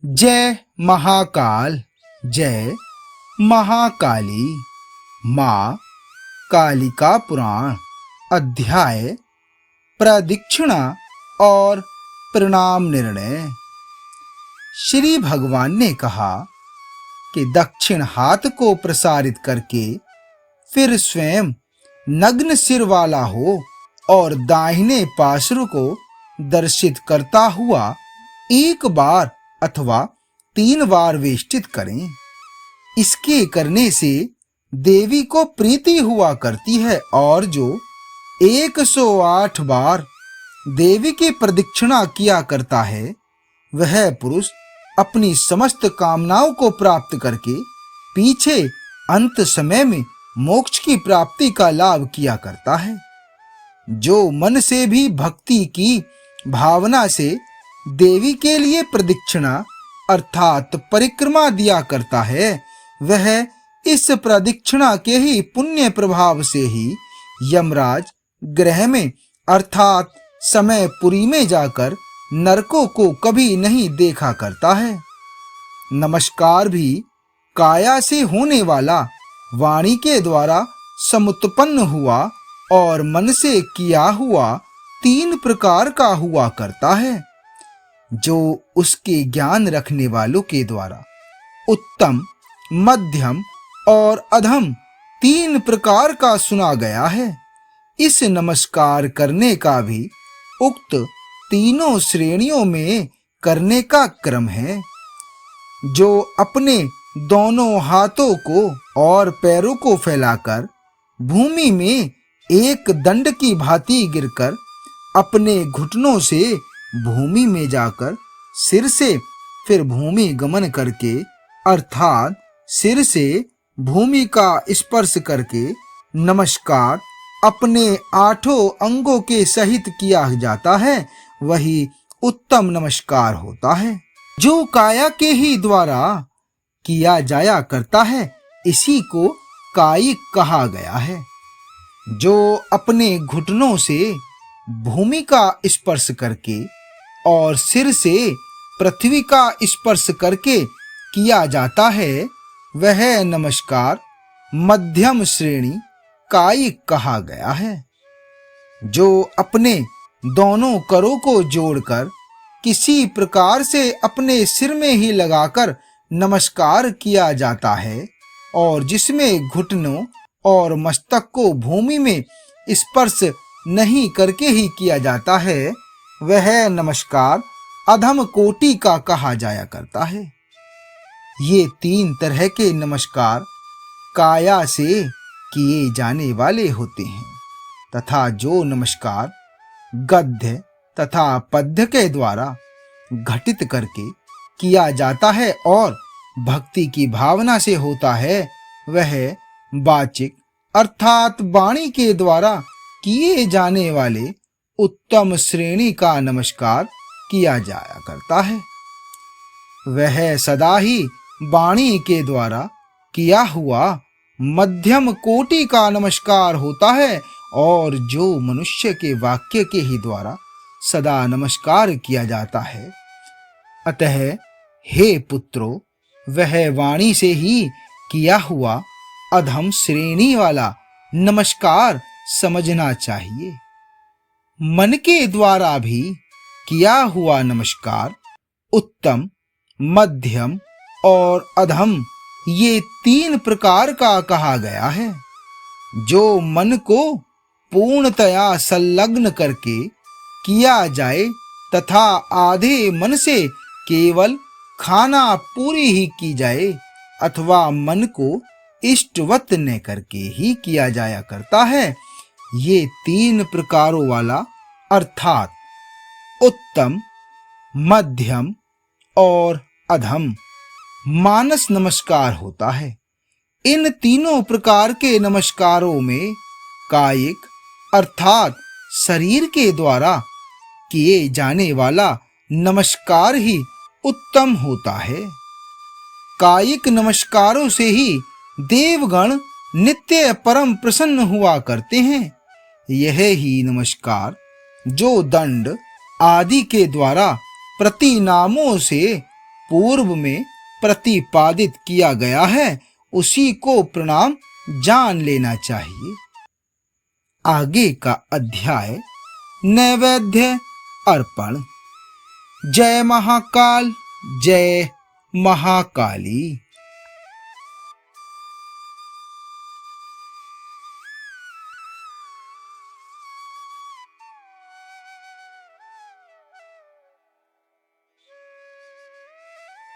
जय महाकाल, जय महाकाली। माँ कालिका पुराण अध्याय प्रदक्षिणा और प्रणाम निर्णय। श्री भगवान ने कहा कि दक्षिण हाथ को प्रसारित करके फिर स्वयं नग्न सिर वाला हो और दाहिने पार्श्व को दर्शित करता हुआ एक बार अथवा 3 बार वेष्टित करें। इसके करने से देवी को प्रीति हुआ करती है और जो 108 बार देवी की प्रदक्षिणा किया करता है वह पुरुष अपनी समस्त कामनाओं को प्राप्त करके पीछे अंत समय में मोक्ष की प्राप्ति का लाभ किया करता है। जो मन से भी भक्ति की भावना से देवी के लिए प्रदक्षिणा अर्थात परिक्रमा दिया करता है वह इस प्रदक्षिणा के ही पुण्य प्रभाव से ही यमराज ग्रह में अर्थात समयपुरी में जाकर नरकों को कभी नहीं देखा करता है। नमस्कार भी काया से होने वाला वाणी के द्वारा समुत्पन्न हुआ और मन से किया हुआ 3 प्रकार का हुआ करता है, जो उसके ज्ञान रखने वालों के द्वारा उत्तम, मध्यम और अधम 3 प्रकार का सुना गया है। इस नमस्कार करने का भी उक्त तीनों श्रेणियों में करने का क्रम है। जो अपने दोनों हाथों को और पैरों को फैलाकर भूमि में एक दंड की भांति गिरकर अपने घुटनों से भूमि में जाकर सिर से फिर भूमि गमन करके अर्थात सिर से भूमि का स्पर्श करके नमस्कार अपने 8 अंगों के सहित किया जाता है वही उत्तम नमस्कार होता है, जो काया के ही द्वारा किया जाया करता है। इसी को कायिक कहा गया है। जो अपने घुटनों से भूमि का स्पर्श करके और सिर से पृथ्वी का स्पर्श करके किया जाता है वह नमस्कार मध्यम श्रेणी कायिक कहा गया है। जो अपने दोनों करों को जोड़कर किसी प्रकार से अपने सिर में ही लगाकर नमस्कार किया जाता है और जिसमें घुटनों और मस्तक को भूमि में स्पर्श नहीं करके ही किया जाता है वह नमस्कार अधम कोटि का कहा जाया करता है। ये 3 तरह के नमस्कार काया से किए जाने वाले होते हैं तथा जो नमस्कार गद्य तथा पद्य के द्वारा घटित करके किया जाता है और भक्ति की भावना से होता है वह वाचिक अर्थात वाणी के द्वारा किए जाने वाले उत्तम श्रेणी का नमस्कार किया जाया करता है। वह सदा ही वाणी के द्वारा किया हुआ मध्यम कोटि का नमस्कार होता है और जो मनुष्य के वाक्य के ही द्वारा सदा नमस्कार किया जाता है। अतः हे पुत्रों, वह वाणी से ही किया हुआ अधम श्रेणी वाला नमस्कार समझना चाहिए। मन के द्वारा भी किया हुआ नमस्कार उत्तम, मध्यम और अधम ये 3 प्रकार का कहा गया है। जो मन को पूर्णतया संलग्न करके किया जाए तथा आधे मन से केवल खाना पूरी ही की जाए अथवा मन को इष्टवत न करके ही किया जाया करता है, ये 3 प्रकारों वाला अर्थात उत्तम, मध्यम और अधम मानस नमस्कार होता है। इन तीनों प्रकार के नमस्कारों में कायिक अर्थात शरीर के द्वारा किए जाने वाला नमस्कार ही उत्तम होता है। कायिक नमस्कारों से ही देवगण नित्य परम प्रसन्न हुआ करते हैं। यह ही नमस्कार जो दंड आदि के द्वारा प्रतिनामों से पूर्व में प्रतिपादित किया गया है उसी को प्रणाम जान लेना चाहिए। आगे का अध्याय नैवेद्य अर्पण। जय महाकाल, जय महाकाली।